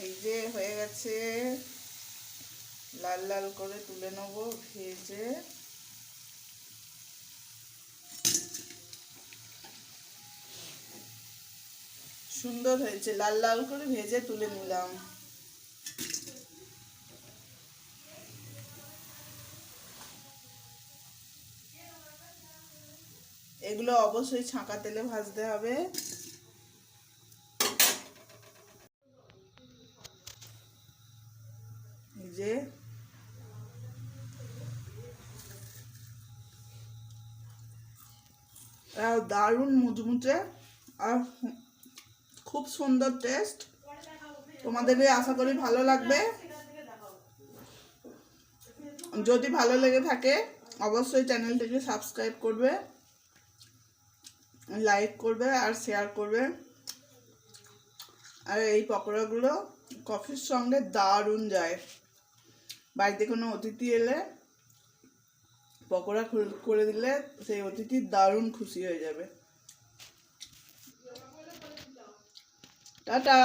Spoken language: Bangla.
এই যে হয়ে গেছে, লাল লাল করে তুলে নেব ভেজে। সুন্দর হয়েছে, লাল লাল করে ভেজে তুলে নিলাম। এগুলো অবশ্যই ছাঁকা তেলে ভাজতে হবে। এই যে দারুণ মুচমুচে আর খুব সুন্দর টেস্ট। তোমাদের আশা করি ভালো লাগবে। যদি ভালো লেগে থাকে অবশ্যই চ্যানেলটিকে সাবস্ক্রাইব করবে, লাইক করবে আর শেয়ার করবে। আর এই পকোড়াগুলো কফির সঙ্গে দারুণ যায়। বাড়িতে কোনো অতিথি এলে পকোড়া করে দিলে সেই অতিথি দারুণ খুশি হয়ে যাবে। টাটা।